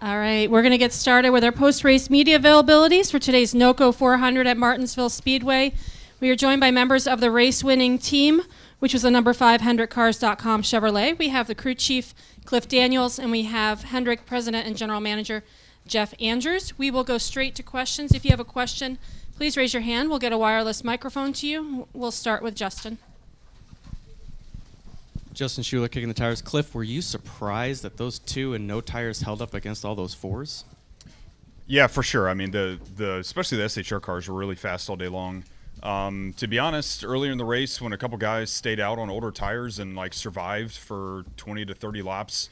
All right, we're going to get started with our post-race media availabilities for today's NOCO 400 at Martinsville Speedway. We are joined by members of the race-winning team, which was the number 5 HendrickCars.com Chevrolet. We have the crew chief, Cliff Daniels, and we have Hendrick president and general manager, Jeff Andrews. We will go straight to questions. If you have a question, please raise your hand. We'll get a wireless microphone to you. We'll start with Justin. Justin Schuler kicking the tires. Cliff, were you surprised that those two and no tires held up against all those fours? Yeah, for sure. I mean, especially the SHR cars were really fast all day long. To be honest, earlier in the race, when a couple guys stayed out on older tires and survived for 20 to 30 laps,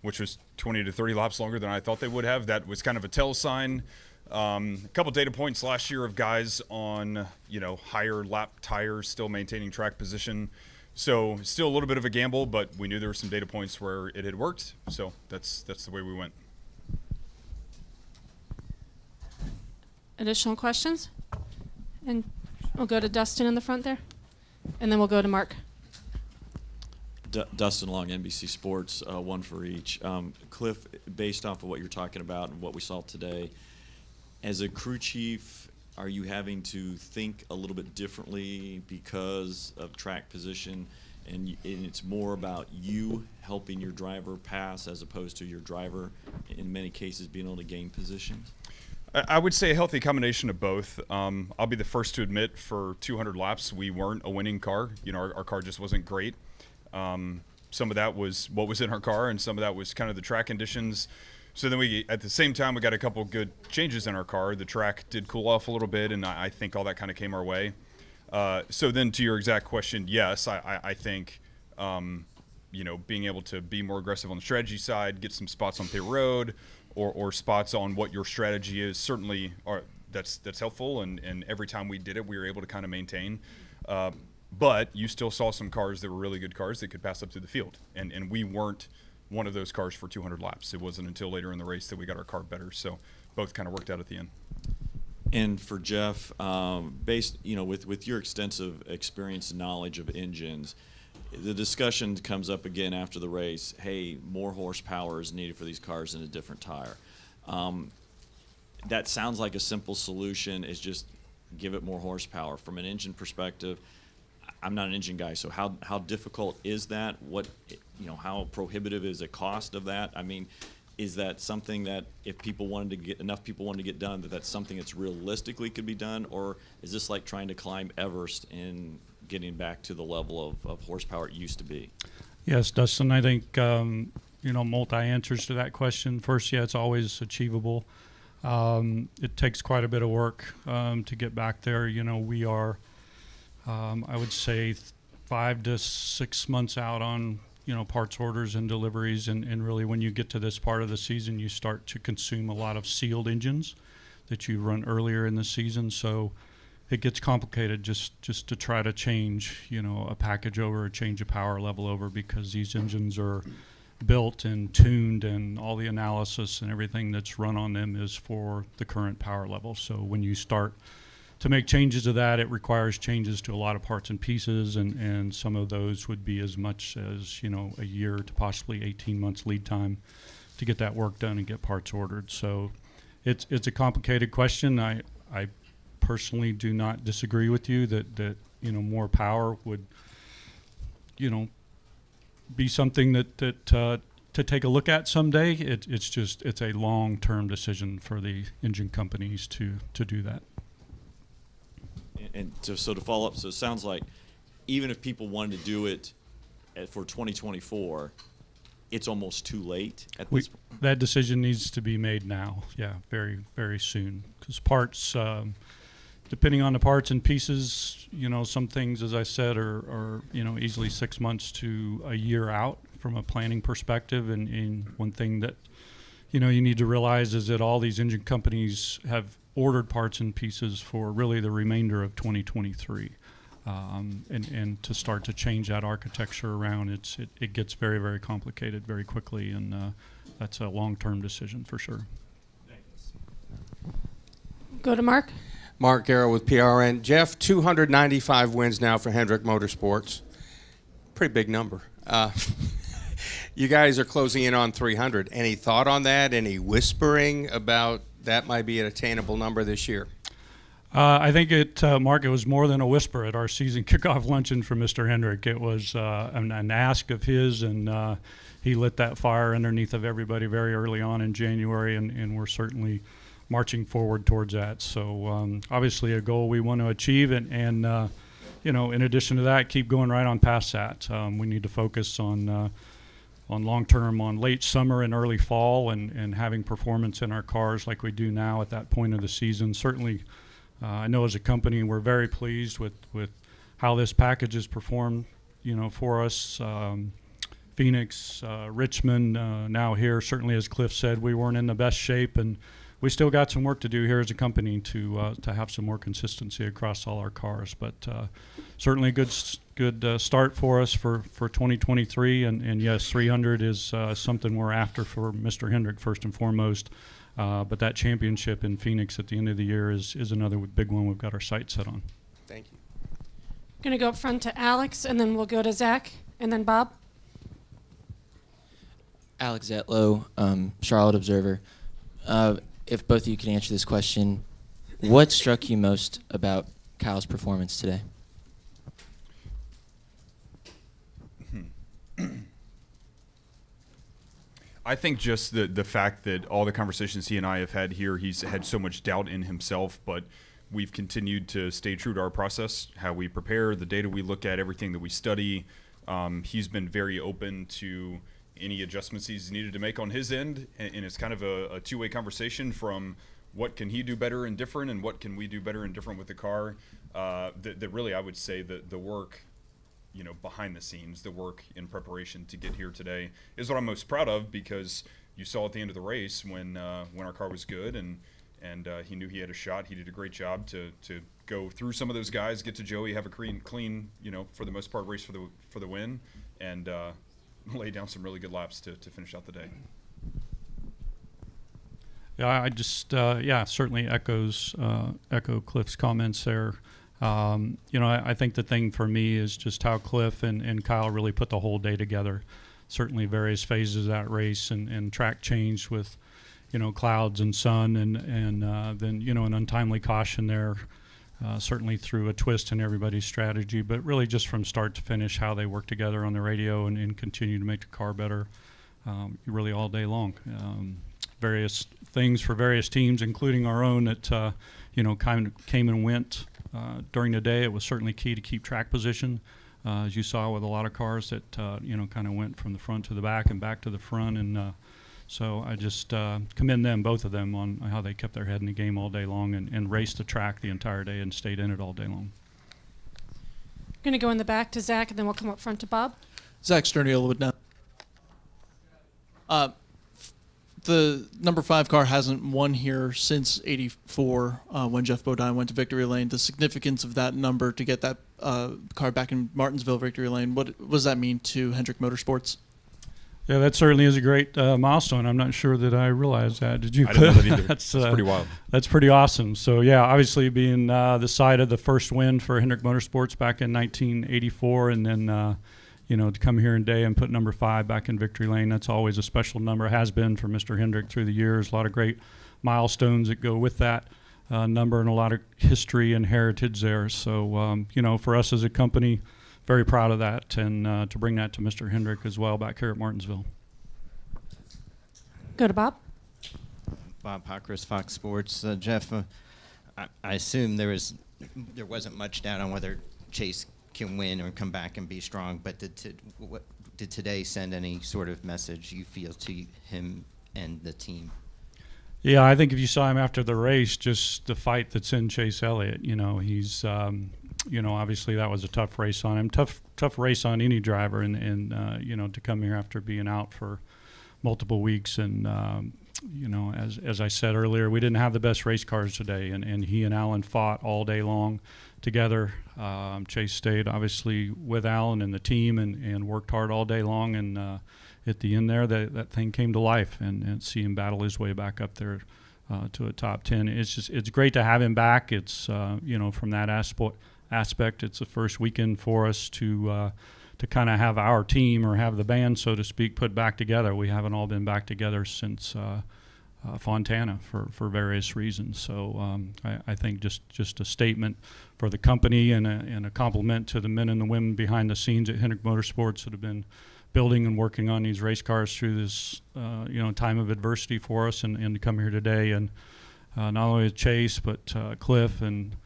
which was 20 to 30 laps longer than I thought they would have, that was kind of a tell sign. A couple data points last year of guys on higher lap tires still maintaining track position. So still a little bit of a gamble, but we knew there were some data points where it had worked. So that's the way we went. Additional questions? And we'll go to Dustin in the front there, and then we'll go to Mark. Dustin Long, NBC Sports, one for each. Cliff, based off of what you're talking about and what we saw today, as a crew chief, are you having to think a little bit differently because of track position, and it's more about you helping your driver pass as opposed to your driver, in many cases, being able to gain position? I would say a healthy combination of both. I'll be the first to admit for 200 laps we weren't a winning car. Our car just wasn't great. Some of that was what was in our car, and some of that was kind of the track conditions. So then at the same time, we got a couple good changes in our car. The track did cool off a little bit, and I think all that kind of came our way. So then to your exact question, yes, I think, being able to be more aggressive on the strategy side, get some spots on pit road or spots on what your strategy is, certainly that's helpful. And every time we did it, we were able to kind of maintain. But you still saw some cars that were really good cars that could pass up through the field. And we weren't one of those cars for 200 laps. It wasn't until later in the race that we got our car better. So both kind of worked out at the end. And for Jeff, based with your extensive experience and knowledge of engines, the discussion comes up again after the race. Hey, more horsepower is needed for these cars in a different tire. That sounds like a simple solution. Is just give it more horsepower. From an engine perspective, I'm not an engine guy, so how difficult is that? How prohibitive is the cost of that? I mean, is that something that if enough people wanted to get done, that's something that's realistically could be done, or is this like trying to climb Everest and getting back to the level of horsepower it used to be? Yes, Dustin, I think multi-answers to that question. First, yeah, it's always achievable. It takes quite a bit of work to get back there. We are, I would say, 5 to 6 months out on parts orders and deliveries, and really when you get to this part of the season, you start to consume a lot of sealed engines that you run earlier in the season. So it gets complicated just to try to change a package over, or change a power level over, because these engines are built and tuned, and all the analysis and everything that's run on them is for the current power level. So when you start to make changes to that, it requires changes to a lot of parts and pieces, and some of those would be as much as a year to possibly 18 months lead time to get that work done and get parts ordered. So it's a complicated question. I personally do not disagree with you that more power would be something that to take a look at someday. It's a long-term decision for the engine companies to do that. And to follow up, so it sounds like even if people wanted to do it for 2024, it's almost too late at this point. That decision needs to be made now, yeah, very, very soon. Because parts, depending on the parts and pieces, some things, as I said, are easily 6 months to a year out from a planning perspective. And one thing that, you need to realize is that all these engine companies have ordered parts and pieces for really the remainder of 2023, and to start to change that architecture around, it gets very, very complicated very quickly, and that's a long-term decision for sure. Go to Mark. Mark Garrow with PRN. Jeff, 295 wins now for Hendrick Motorsports. Pretty big number. You guys are closing in on 300. Any thought on that? Any whispering about that might be an attainable number this year? I think Mark, it was more than a whisper at our season kickoff luncheon from Mr. Hendrick. It was an ask of his, and he lit that fire underneath of everybody very early on in January, and we're certainly marching forward towards that. So obviously a goal we want to achieve, and in addition to that, keep going right on past that. We need to focus on long term, on late summer and early fall, and having performance in our cars like we do now at that point of the season. Certainly, I know as a company we're very pleased with how this package has performed, for us. Phoenix, Richmond, now here. Certainly, as Cliff said, we weren't in the best shape, and we still got some work to do here as a company to have some more consistency across all our cars. But certainly a good start for us for 2023. And yes, 300 is something we're after for Mr. Hendrick first and foremost. But that championship in Phoenix at the end of the year is another big one we've got our sights set on. Thank you. Going to go up front to Alex, and then we'll go to Zach, and then Bob. Alex Zetlow, Charlotte Observer. If both of you can answer this question, what struck you most about Kyle's performance today? I think just the fact that all the conversations he and I have had here, he's had so much doubt in himself, but we've continued to stay true to our process, how we prepare, the data we look at, everything that we study. He's been very open to any adjustments he's needed to make on his end, and it's kind of a two-way conversation from what can he do better and different, and what can we do better and different with the car. That really, I would say that the work, behind the scenes, the work in preparation to get here today is what I'm most proud of, because you saw at the end of the race when our car was good and he knew he had a shot. He did a great job to go through some of those guys, get to Joey, have a clean, for the most part, race for the win, and lay down some really good laps to finish out the day. Yeah, I just certainly echo Cliff's comments there. I think the thing for me is just how Cliff and Kyle really put the whole day together. Certainly various phases of that race and track change with, clouds and sun and then, an untimely caution there, certainly through a twist in everybody's strategy, but really just from start to finish how they work together on the radio and continue to make the car better really all day long. Various things for various teams, including our own, that, kind of came and went during the day. It was certainly key to keep track position, as you saw with a lot of cars that, kind of went from the front to the back and back to the front. And so I just commend them, both of them, on how they kept their head in the game all day long and raced the track the entire day and stayed in it all day long. Going to go in the back to Zach, and then we'll come up front to Bob. Zach Sterniel would know. The number 5 car hasn't won here since '84 when Jeff Bodine went to Victory Lane. The significance of that number to get that car back in Martinsville Victory Lane, what does that mean to Hendrick Motorsports? Yeah, that certainly is a great milestone. I'm not sure that I realized that. Did you? I didn't know that either. That's pretty wild. That's pretty awesome. So, yeah, obviously being the side of the first win for Hendrick Motorsports back in 1984, and then, to come here today and put number 5 back in Victory Lane, that's always a special number. It has been for Mr. Hendrick through the years. A lot of great milestones that go with that number and a lot of history and heritage there. So, for us as a company, very proud of that, and to bring that to Mr. Hendrick as well back here at Martinsville. Go to Bob. Bob Pockris, Fox Sports. Jeff, I assume there wasn't much doubt on whether Chase can win or come back and be strong, but did today send any sort of message you feel to him and the team? Yeah, I think if you saw him after the race, just the fight that's in Chase Elliott, he's obviously that was a tough race on him, tough race on any driver, and to come here after being out for multiple weeks, and as I said earlier, we didn't have the best race cars today, and he and Alan fought all day long together. Chase stayed obviously with Alan and the team and worked hard all day long, and at the end there, that thing came to life, and see him battle his way back up there to a top 10. It's great to have him back. It's from that aspect, it's the first weekend for us to to kind of have our team or have the band, so to speak, put back together. We haven't all been back together since Fontana for various reasons. So I think just a statement for the company and a compliment to the men and the women behind the scenes at Hendrick Motorsports that have been building and working on these race cars through this time of adversity for us, and to come here today and not only Chase but Cliff and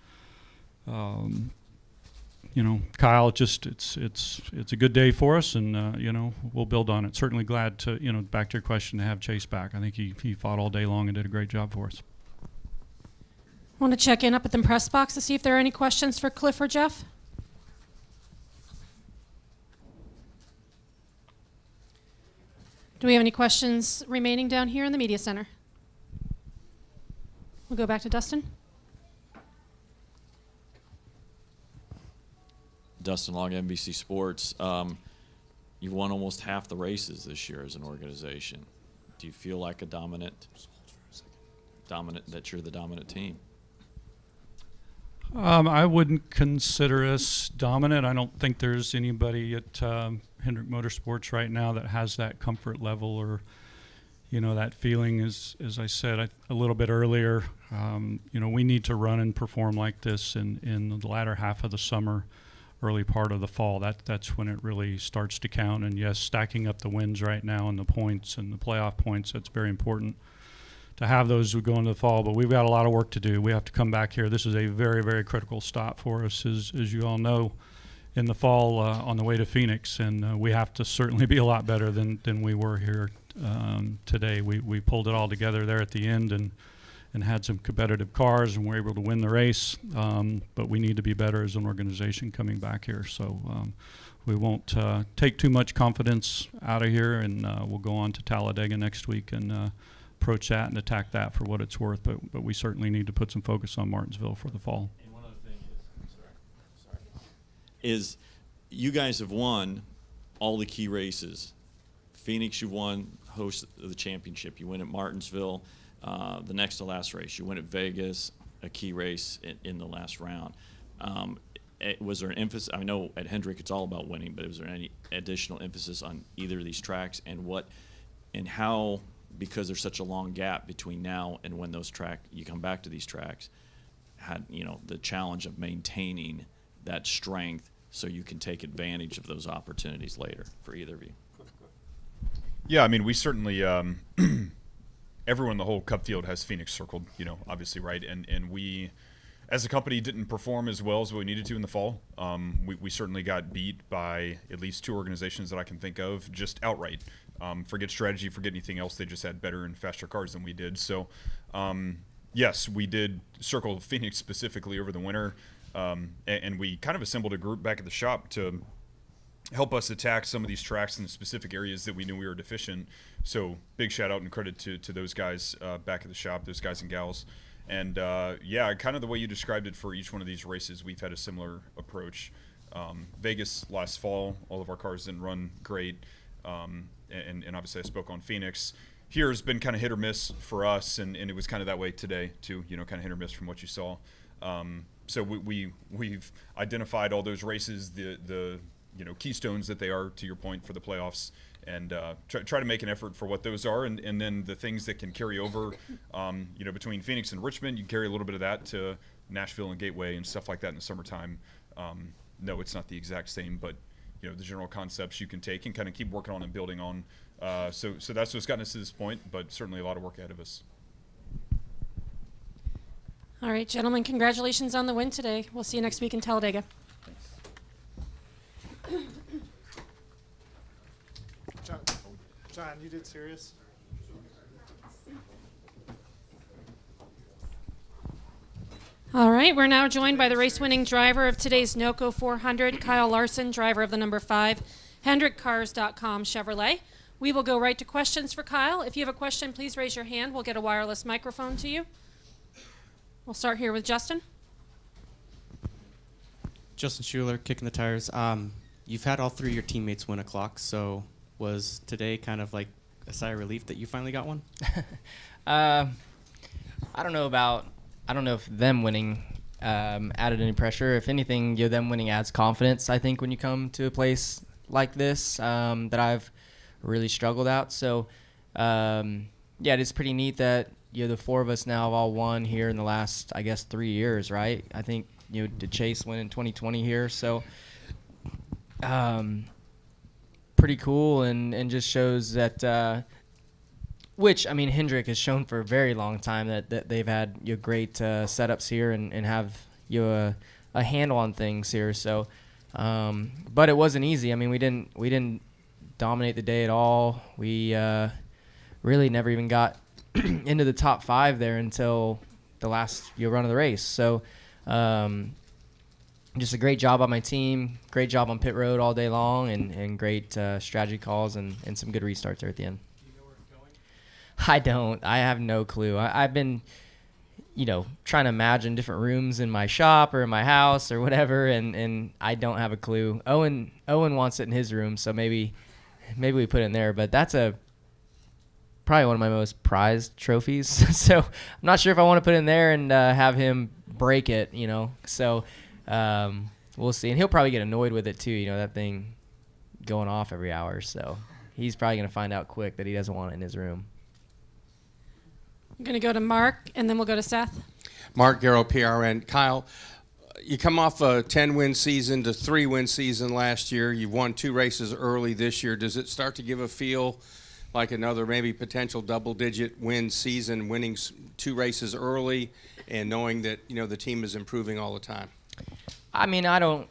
Kyle. Just it's a good day for us, and we'll build on it. Certainly glad to back to your question, to have Chase back. I think he fought all day long and did a great job for us. I want to check in up at the press box to see if there are any questions for Cliff or Jeff. Do we have any questions remaining down here in the media center? We'll go back to Dustin. Dustin Long, NBC Sports. You've won almost half the races this year as an organization. Do you feel like a dominant that you're the dominant team? I wouldn't consider us dominant. I don't think there's anybody at Hendrick Motorsports right now that has that comfort level or, that feeling. As I said a little bit earlier, we need to run and perform like this in the latter half of the summer, early part of the fall. That's when it really starts to count. And yes, stacking up the wins right now and the points and the playoff points, that's very important to have those who go into the fall. But we've got a lot of work to do. We have to come back here. This is a very, very critical stop for us, as you all know, in the fall on the way to Phoenix. And we have to certainly be a lot better than we were here today. We pulled it all together there at the end and had some competitive cars and were able to win the race. But we need to be better as an organization coming back here. So we won't take too much confidence out of here, and we'll go on to Talladega next week and approach that and attack that for what it's worth. But we certainly need to put some focus on Martinsville for the fall. And one other thing is you guys have won all the key races. Phoenix, you won host of the championship. You win at Martinsville, the next to last race. You win at Vegas, a key race in the last round. Was there an emphasis? I know at Hendrick it's all about winning, but was there any additional emphasis on either of these tracks, and how? Because there's such a long gap between now and when you come back to these tracks, had the challenge of maintaining that strength so you can take advantage of those opportunities later for either of you. Yeah, I mean, we certainly everyone in the whole Cup field has Phoenix circled, obviously, right? And we, as a company, didn't perform as well as what we needed to in the fall. We certainly got beat by at least two organizations that I can think of, just outright. Forget strategy, forget anything else. They just had better and faster cars than we did. So, yes, we did circle Phoenix specifically over the winter, and we kind of assembled a group back at the shop to help us attack some of these tracks in the specific areas that we knew we were deficient. So, big shout out and credit to those guys back at the shop, those guys and gals. And, yeah, kind of the way you described it for each one of these races, we've had a similar approach. Vegas last fall, all of our cars didn't run great. And obviously I spoke on Phoenix. Here has been kind of hit or miss for us, and it was kind of that way today too, kind of hit or miss from what you saw. So we've identified all those races, the keystones that they are, to your point, for the playoffs, and try to make an effort for what those are, and then the things that can carry over, between Phoenix and Richmond, you carry a little bit of that to Nashville and Gateway and stuff like that in the summertime. No, it's not the exact same, but the general concepts you can take and kind of keep working on and building on. So that's what's gotten us to this point, but certainly a lot of work ahead of us. All right, gentlemen, congratulations on the win today. We'll see you next week in Talladega. John, you did serious? All right, we're now joined by the race-winning driver of today's NOCO 400, Kyle Larson, driver of the number 5, HendrickCars.com Chevrolet. We will go right to questions for Kyle. If you have a question, please raise your hand. We'll get a wireless microphone to you. We'll start here with Justin. Justin Schuler, Kicking the Tires. You've had all three of your teammates win a clock, so was today kind of like a sigh of relief that you finally got one? I don't know if them winning added any pressure. If anything, them winning adds confidence, I think, when you come to a place. like this that I've really struggled at. So, yeah, it is pretty neat that the four of us now have all won here in the last, I guess, 3 years, right? I think did Chase win in 2020 here, so pretty cool, and just shows that. Which, I mean, Hendrick has shown for a very long time that they've had great setups here and have a handle on things here. So, but it wasn't easy. I mean, we didn't dominate the day at all. We really never even got into the top 5 there until the last run of the race. So, just a great job on my team, great job on pit road all day long, and great strategy calls and some good restarts there at the end. I don't. I have no clue. I've been, trying to imagine different rooms in my shop or in my house or whatever, and I don't have a clue. Owen wants it in his room, so maybe we put it in there. But that's probably one of my most prized trophies. So I'm not sure if I want to put it in there and have him break it, So we'll see. And he'll probably get annoyed with it too, that thing going off every hour. So he's probably going to find out quick that he doesn't want it in his room. I'm going to go to Mark, and then we'll go to Seth. Mark Garrow, PRN. Kyle, you come off a 10-win season to 3-win season last year. You've won 2 races early this year. Does it start to give a feel like another maybe potential double-digit win season, winning 2 races early and knowing that, the team is improving all the time? I mean, I don't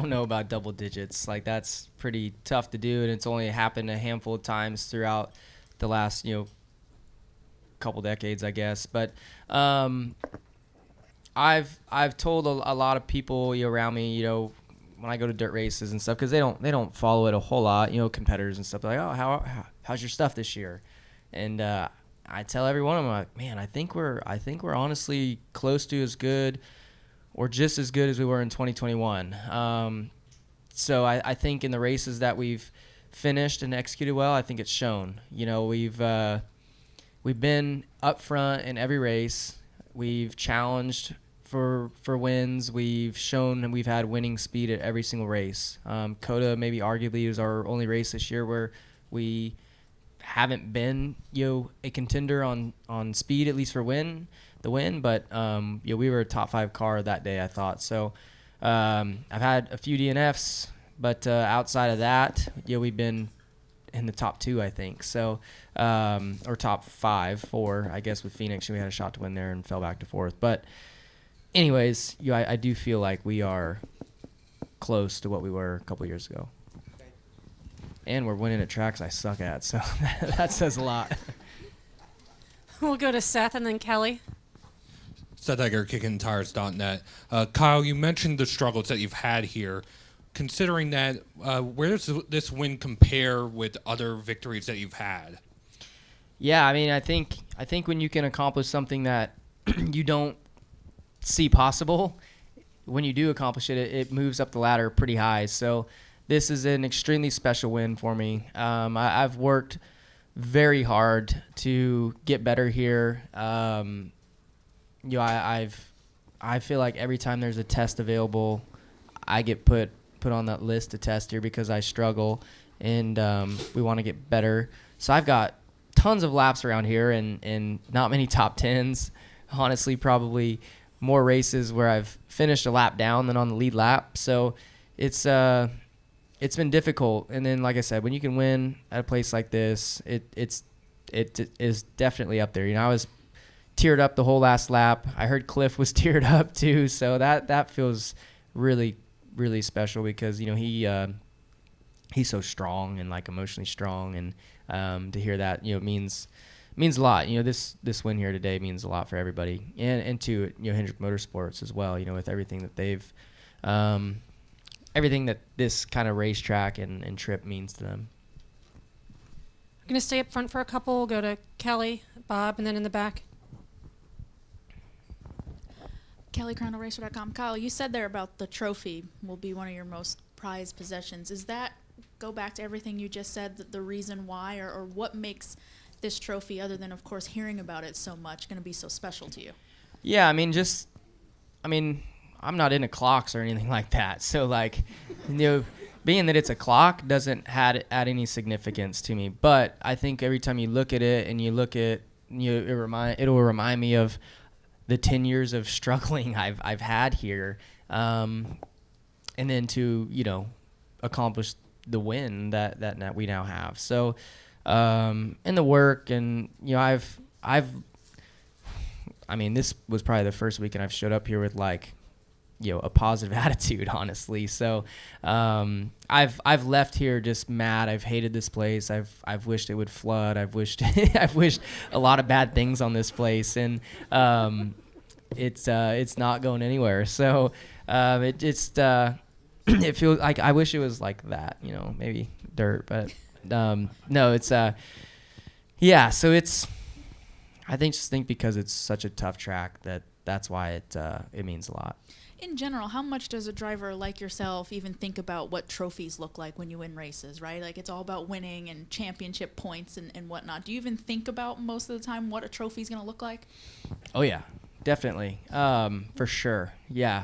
know about double digits. Like, that's pretty tough to do, and it's only happened a handful of times throughout the last, couple decades, I guess. But I've told a lot of people around me, when I go to dirt races and stuff, because they don't follow it a whole lot, competitors and stuff. They're like, oh, how's your stuff this year? And I tell every one of them, like, man, I think we're honestly close to as good or just as good as we were in 2021. So I think in the races that we've finished and executed well, I think it's shown. We've been up front in every race. We've challenged for wins. We've shown that we've had winning speed at every single race. COTA maybe arguably is our only race this year where we haven't been a contender on speed, at least for the win. But we were a top 5 car that day, I thought. So I've had a few DNFs, but outside of that, we've been in the top 2, I think. So, or top 4, I guess, with Phoenix. We had a shot to win there and fell back to 4th. But anyways, I do feel like we are close to what we were a couple years ago. And we're winning at tracks I suck at, so that says a lot. We'll go to Seth and then Kelly. Seth Egger, KickingTires.net. Kyle, you mentioned the struggles that you've had here. Considering that, where does this win compare with other victories that you've had? Yeah, I mean, I think when you can accomplish something that you don't see possible, when you do accomplish it, it moves up the ladder pretty high. So this is an extremely special win for me. I've worked very hard to get better here. I feel like every time there's a test available, I get put on that list to test here because I struggle, and we want to get better. So I've got tons of laps around here and not many top 10s. Honestly, probably more races where I've finished a lap down than on the lead lap. So it's been difficult. And then, like I said, when you can win at a place like this, it is definitely up there. I was teared up the whole last lap. I heard Cliff was teared up too. So that feels really, really special because he's so strong and like emotionally strong, and to hear that means a lot. This win here today means a lot for everybody, and to Hendrick Motorsports as well. With everything that they've everything that this kind of racetrack and trip means to them. I'm going to stay up front for a couple. We'll go to Kelly, Bob, and then in the back. KellyChronoRacer.com. Kyle, you said there about the trophy will be one of your most prized possessions. Is that go back to everything you just said, the reason why, or what makes this trophy, other than, of course, hearing about it so much, going to be so special to you? Yeah, I mean, I'm not into clocks or anything like that. So, like, being that it's a clock doesn't add any significance to me. But I think every time you look at it and you look at it'll remind me of the 10 years of struggling I've had here, and then to accomplish the win that we now have. So, and the work, and this was probably the first weekend I've showed up here with a positive attitude, honestly. So I've left here just mad. I've hated this place. I've wished it would flood. I've wished a lot of bad things on this place, and it's not going anywhere. So it feels like I wish it was like that, maybe dirt, but no, it's yeah. So it's I think because it's such a tough track that's why it means a lot. In general, how much does a driver like yourself even think about what trophies look like when you win races, right? Like, it's all about winning and championship points and whatnot. Do you even think about most of the time what a trophy's going to look like? Oh, yeah, definitely. For sure. Yeah.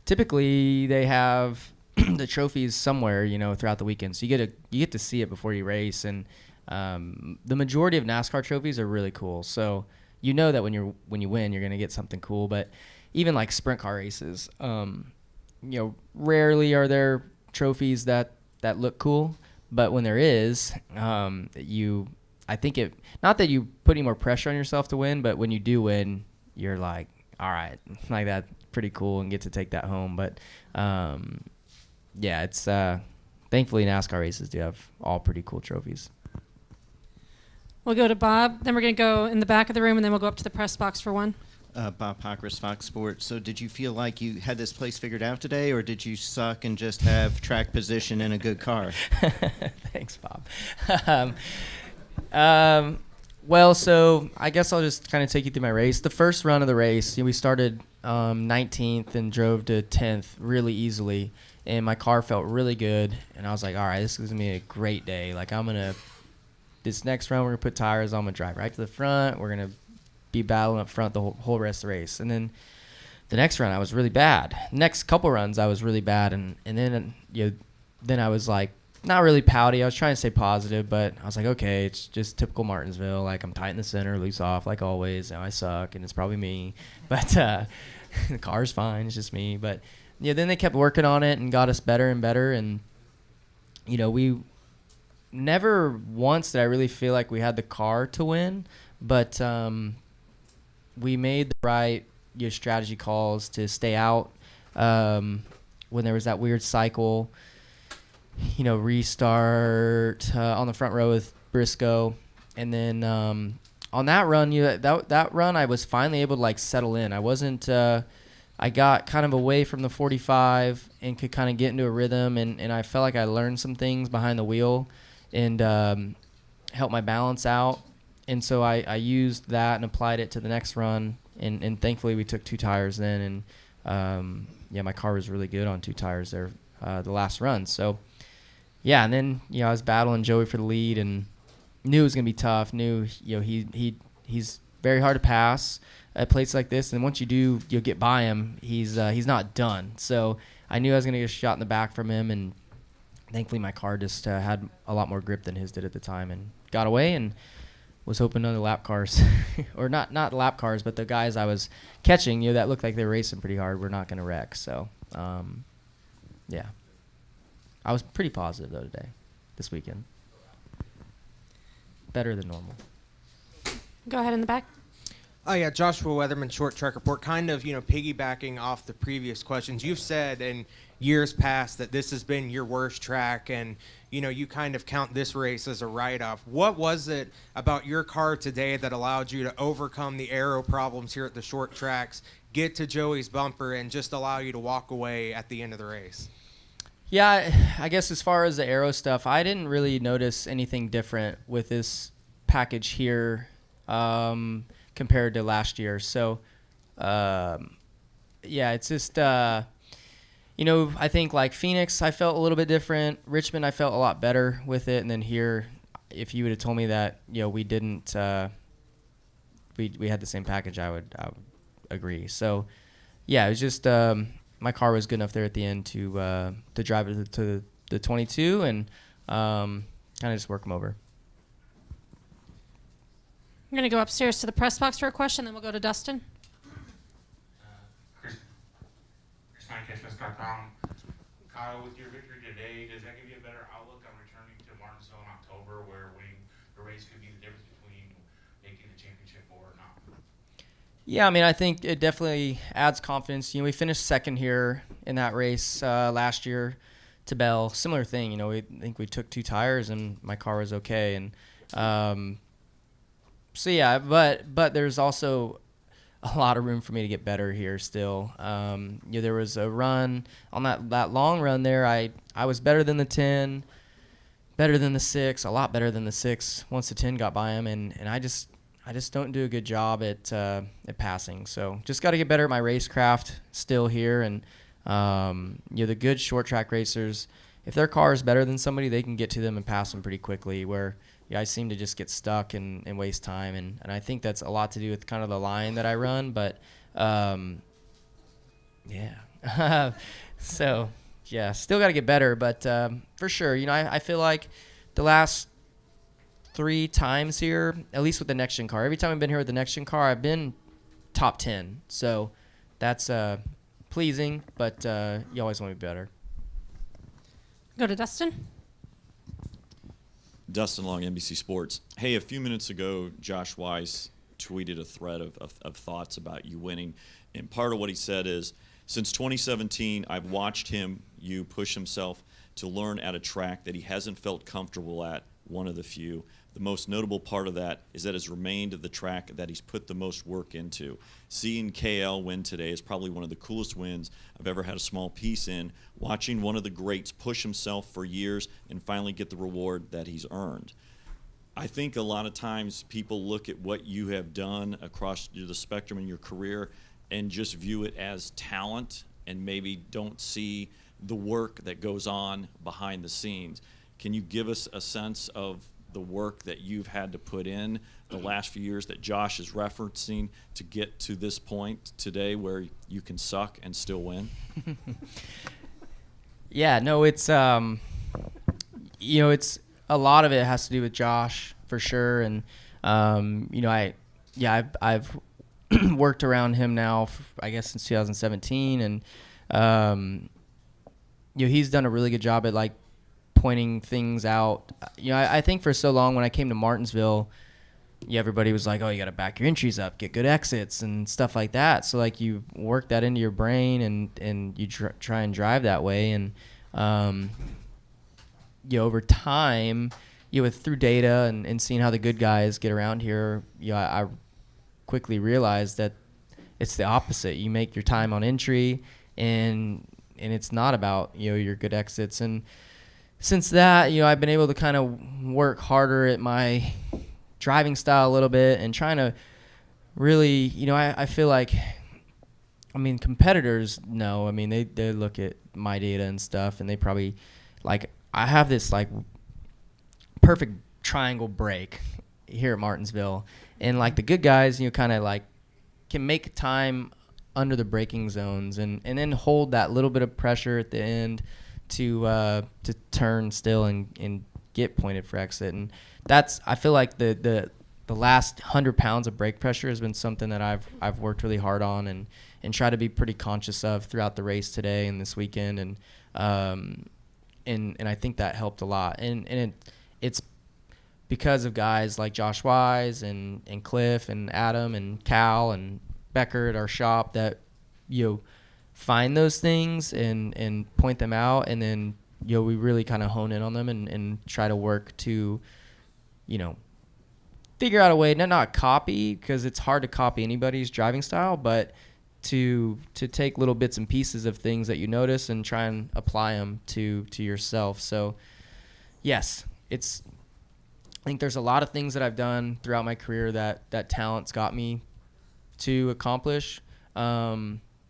Typically they have the trophies somewhere, throughout the weekend. So you get to see it before you race. And the majority of NASCAR trophies are really cool. So that when you win, you're going to get something cool. But even like sprint car races, rarely are there trophies that look cool. But when there is, I think not that you put any more pressure on yourself to win, but when you do win, you're like, all right, like that's pretty cool, and get to take that home. But yeah, it's thankfully NASCAR races do have all pretty cool trophies. We'll go to Bob, then we're going to go in the back of the room, and then we'll go up to the press box for one. Bob Pockris, Fox Sports. So did you feel like you had this place figured out today, or did you suck and just have track position in a good car? Thanks, Bob. Well, so I guess I'll just kind of take you through my race. The first run of the race, we started 19th and drove to 10th really easily, and my car felt really good, and I was like, all right, this is going to be a great day. Like, this next run, we're going to put tires on, I'm going to drive right to the front, we're going to be battling up front the whole rest of the race. And then the next run I was really bad. Next couple runs I was really bad, and then then I was like not really pouty. I was trying to stay positive, but I was like, okay, it's just typical Martinsville. Like, I'm tight in the center, loose off like always. I suck, and it's probably me. But the car's fine. It's just me. But then they kept working on it and got us better and better. And we never once did I really feel like we had the car to win, but we made the right strategy calls to stay out when there was that weird cycle, restart on the front row with Briscoe. And then on that run, that run I was finally able to settle in. I wasn't I got kind of away from the 45 and could kind of get into a rhythm, and I felt like I learned some things behind the wheel and helped my balance out. And so I used that and applied it to the next run, and thankfully we took 2 tires then, and my car was really good on 2 tires there the last run. So and then I was battling Joey for the lead, and knew it was gonna be tough. Knew he's very hard to pass at a place like this, and once you do, you'll get by him. He's not done. So I knew I was gonna get a shot in the back from him, and thankfully my car just had a lot more grip than his did at the time, and got away, and was hoping none of the lap cars, or not lap cars, but the guys I was catching, that looked like they were racing pretty hard, were not going to wreck. So, yeah. I was pretty positive, though, this weekend. Better than normal. Go ahead in the back. Oh, yeah, Joshua Weatherman, Short Track Report. Kind of, piggybacking off the previous questions. You've said in years past that this has been your worst track, and, you kind of count this race as a write-off. What was it about your car today that allowed you to overcome the aero problems here at the short tracks, get to Joey's bumper, and just allow you to walk away at the end of the race? Yeah, I guess as far as the aero stuff, I didn't really notice anything different with this package here compared to last year. So, it's just, I think like Phoenix, I felt a little bit different. Richmond, I felt a lot better with it. And then here, if you would have told me that, we didn't, we had the same package, I would agree. So, it was just, my car was good enough there at the end to drive it to the 22 and kind of just work them over. I'm going to go upstairs to the press box for a question, then we'll go to Dustin. Kyle, with your victory today, does that give you a better outlook on returning to Martinsville in October, where winning the race could be the difference between making the championship or not? Yeah, I mean, I think it definitely adds confidence. You know, we finished second here in that race last year to Bell. Similar thing, you know, I think we took 2 tires and my car was okay. And so yeah, but there's also a lot of room for me to get better here still. You know, there was a run on that long run there. I was better than the 10, better than the 6, a lot better than the 6 once the 10 got by him, and I just don't do a good job at passing. So just got to get better at my racecraft still here. And you know, the good short track racers, if their car is better than somebody, they can get to them and pass them pretty quickly. Where I seem to just get stuck and waste time, and I think that's a lot to do with kind of the line that I run. But yeah, so yeah, still got to get better. But for sure, you know, I feel like the last 3 times here, at least with the next gen car, every time I've been here with the next gen car, I've been top 10. So that's pleasing, but you always want to be better. Go to Dustin. Dustin Long, NBC Sports. Hey, a few minutes ago, Josh Weiss tweeted a thread of thoughts about you winning. And part of what he said is, since 2017, I've watched you push himself to learn at a track that he hasn't felt comfortable at, one of the few. The most notable part of that is that it's remained the track that he's put the most work into. Seeing KL win today is probably one of the coolest wins I've ever had a small piece in, watching one of the greats push himself for years and finally get the reward that he's earned. I think a lot of times people look at what you have done across the spectrum in your career and just view it as talent and maybe don't see the work that goes on behind the scenes. Can you give us a sense of the work that you've had to put in the last few years that Josh is referencing to get to this point today where you can suck and still win? Yeah, no, it's you know, it's a lot of it has to do with Josh for sure, and you know, I've worked around him now, I guess since 2017, and you know, he's done a really good job at like pointing things out. You know, I think for so long when I came to Martinsville, everybody was like, oh, you got to back your entries up, get good exits and stuff like that. So like you work that into your brain and you try and drive that way. And you know, over time, you know, through data and seeing how the good guys get around here, you know, I quickly realized that it's the opposite. You make your time on entry, and it's not about, you know, your good exits. And since that, you know, I've been able to kind of work harder at my driving style a little bit and trying to really, you know, I feel like, I mean, competitors know, I mean, they look at my data and stuff, and they probably, like, I have this, like, perfect triangle brake here at Martinsville. And, like, the good guys, you know, kind of, like, can make time under the braking zones and then hold that little bit of pressure at the end to turn still and get pointed for exit. And that's, I feel like the last 100 pounds of brake pressure has been something that I've worked really hard on and try to be pretty conscious of throughout the race today and this weekend. And I think that helped a lot. And it's because of guys like Josh Wise and Cliff and Adam and Cal and Becker at our shop that, you know, find those things and point them out, and then, you know, we really kind of hone in on them and try to work to, you know, figure out a way not copy, because it's hard to copy anybody's driving style, but to take little bits and pieces of things that you notice and try and apply them to yourself. So yes, I think there's a lot of things that I've done throughout my career that talent's got me to accomplish.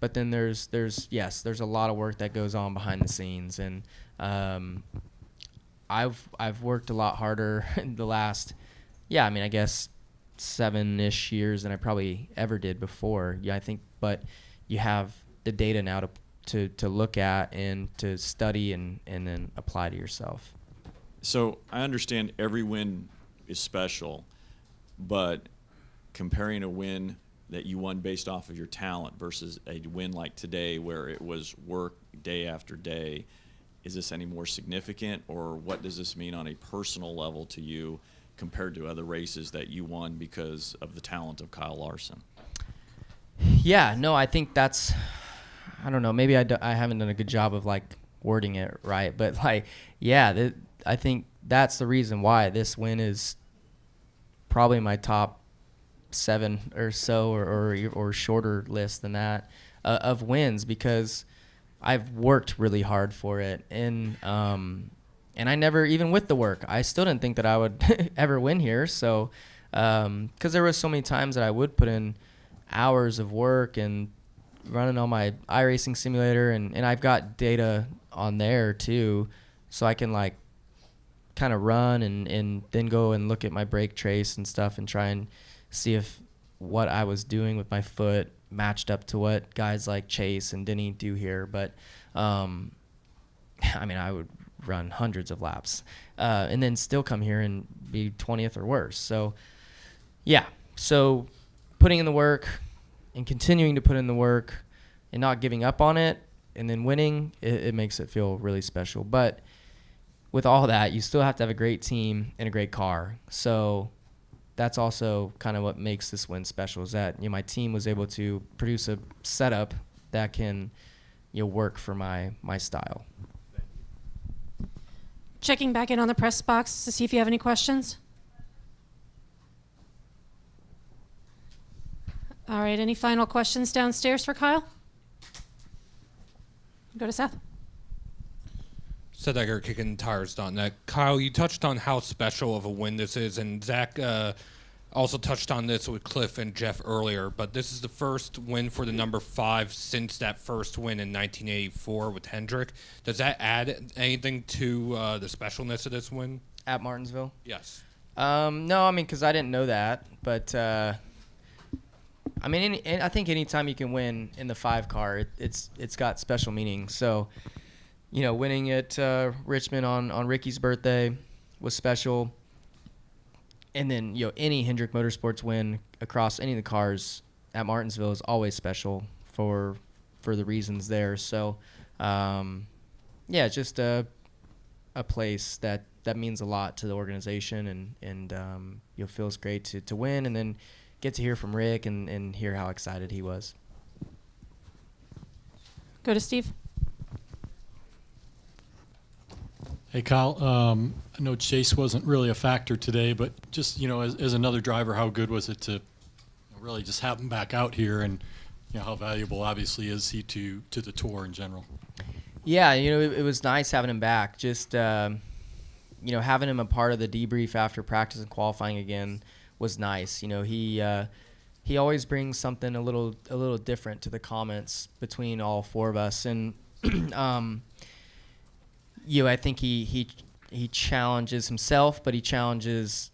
But then there's a lot of work that goes on behind the scenes, and I've worked a lot harder in the last, I guess 7-ish years than I probably ever did before. Yeah, I think, but you have the data now to look at and to study and then apply to yourself. So I understand every win is special, but comparing a win that you won based off of your talent versus a win like today where it was work day after day, is this any more significant, or what does this mean on a personal level to you compared to other races that you won because of the talent of Kyle Larson? Yeah, no, I think that's, I don't know, maybe I haven't done a good job of like wording it right, but like, yeah, I think that's the reason why this win is probably my top 7 or so, or shorter list than that of wins, because I've worked really hard for it, and I never, even with the work, I still didn't think that I would ever win here. So, because there was so many times that I would put in hours of work and running on my iRacing simulator, and I've got data on there too, so I can like kind of run and then go and look at my brake trace and stuff and try and see if what I was doing with my foot matched up to what guys like Chase and Denny do here. But I mean, I would run hundreds of laps and then still come here and be 20th or worse. So yeah, so putting in the work and continuing to put in the work and not giving up on it and then winning, it makes it feel really special. But with all that, you still have to have a great team and a great car. So that's also kind of what makes this win special, is that, you know, my team was able to produce a setup that can, you know, work for my style. Checking back in on the press box to see if you have any questions. All right, any final questions downstairs for Kyle? Go to Seth. Seth Egger, KickingTires.net. Kyle, you touched on how special of a win this is, and Zach also touched on this with Cliff and Jeff earlier, but this is the first win for the number 5 since that first win in 1984 with Hendrick. Does that add anything to the specialness of this win? At Martinsville? Yes. No, I mean, because I didn't know that, but I mean, I think anytime you can win in the 5 car, it's got special meaning. So, you know, winning at Richmond on Ricky's birthday was special. And then, you know, any Hendrick Motorsports win across any of the cars at Martinsville is always special for the reasons there. So, yeah, just a place that means a lot to the organization, and you know, feels great to win, and then get to hear from Rick and hear how excited he was. Go to Steve. Hey, Kyle, I know Chase wasn't really a factor today, but just, you know, as another driver, how good was it to really just have him back out here, and, you know, how valuable, obviously, is he to the tour in general? Yeah, you know, it was nice having him back. Just, you know, having him a part of the debrief after practice and qualifying again was nice. You know, he always brings something a little different to the comments between all 4 of us, and you know, I think he challenges himself, but he challenges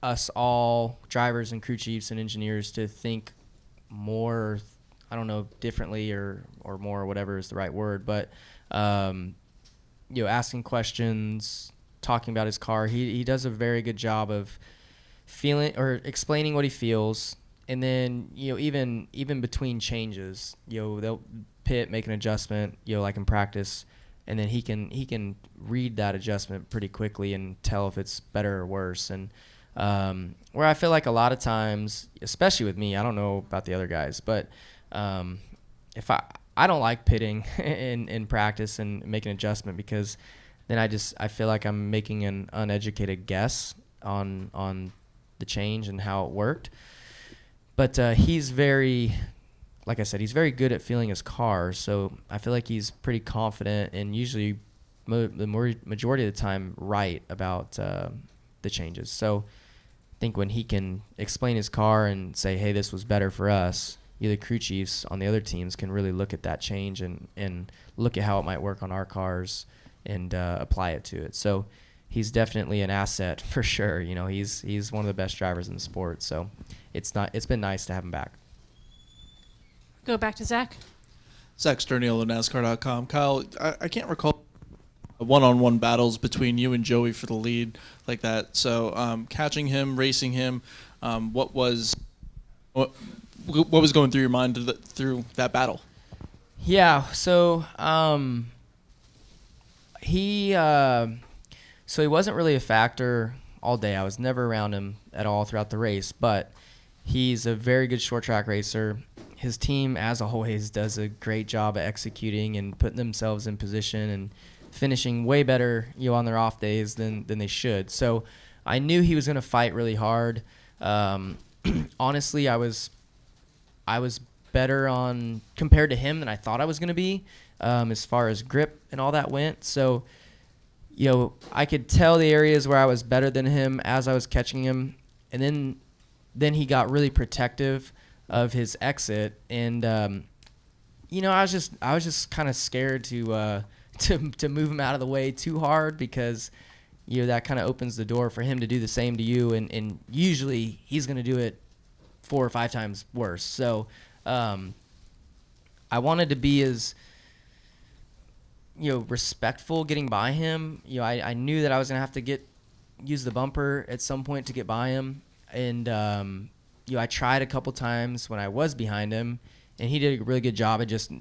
us all, drivers and crew chiefs and engineers, to think more, I don't know, differently or more, or whatever is the right word, but you know, asking questions, talking about his car. He does a very good job of feeling or explaining what he feels, and then, you know, even between changes, you know, they'll pit, make an adjustment, you know, like in practice, and then he can read that adjustment pretty quickly and tell if it's better or worse. And where I feel like a lot of times, especially with me, I don't know about the other guys, but if I don't like pitting in practice and making an adjustment, because then I feel like I'm making an uneducated guess on the change and how it worked. But he's very, like I said, he's very good at feeling his car, so I feel like he's pretty confident and usually the majority of the time right about the changes. So I think when he can explain his car and say, hey, this was better for us, the crew chiefs on the other teams can really look at that change and look at how it might work on our cars and apply it to it. So he's definitely an asset for sure. You know, he's one of the best drivers in the sport. So it's been nice to have him back. Go back to Zach. Zach Sterniolo, NASCAR.com. Kyle, I can't recall one-on-one battles between you and Joey for the lead like that. So catching him, racing him, what was going through your mind through that battle? Yeah, so he wasn't really a factor all day. I was never around him at all throughout the race, but he's a very good short track racer. His team, as always, does a great job of executing and putting themselves in position and finishing way better, on their off days than they should. So I knew he was going to fight really hard. Honestly, I was better on compared to him than I thought I was going to be, as far as grip and all that went. So, I could tell the areas where I was better than him as I was catching him, and then he got really protective of his exit, and I was just kind of scared to move him out of the way too hard, because that kind of opens the door for him to do the same to you, and usually he's going to do it 4 or 5 times worse. So I wanted to be as respectful getting by him. I knew that I was going to have to use the bumper at some point to get by him, and I tried a couple times when I was behind him, and he did a really good job of just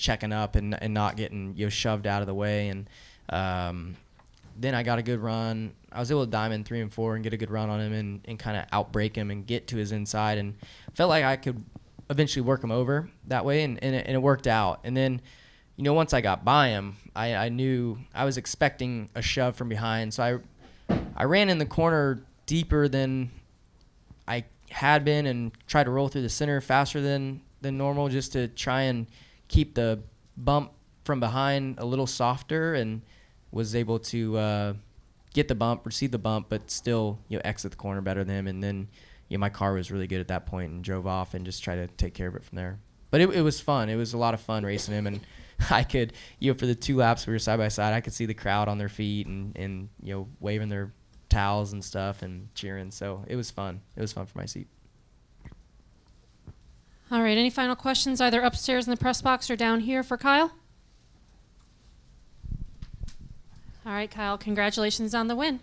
checking up and not getting shoved out of the way. And then I got a good run. I was able to diamond 3 and 4 and get a good run on him and kind of outbreak him and get to his inside, and felt like I could eventually work him over that way, and it worked out. And then once I got by him, I knew I was expecting a shove from behind, so I ran in the corner deeper than I had been and tried to roll through the center faster than normal, just to try and keep the bump from behind a little softer, and was able to get the bump, receive the bump, but still exit the corner better than him. And then my car was really good at that point and drove off and just tried to take care of it from there. But it was fun. It was a lot of fun racing him, and I could, for the 2 laps we were side by side, I could see the crowd on their feet and waving their towels and stuff and cheering. So it was fun. It was fun for my seat. All right, any final questions either upstairs in the press box or down here for Kyle? All right, Kyle, congratulations on the win.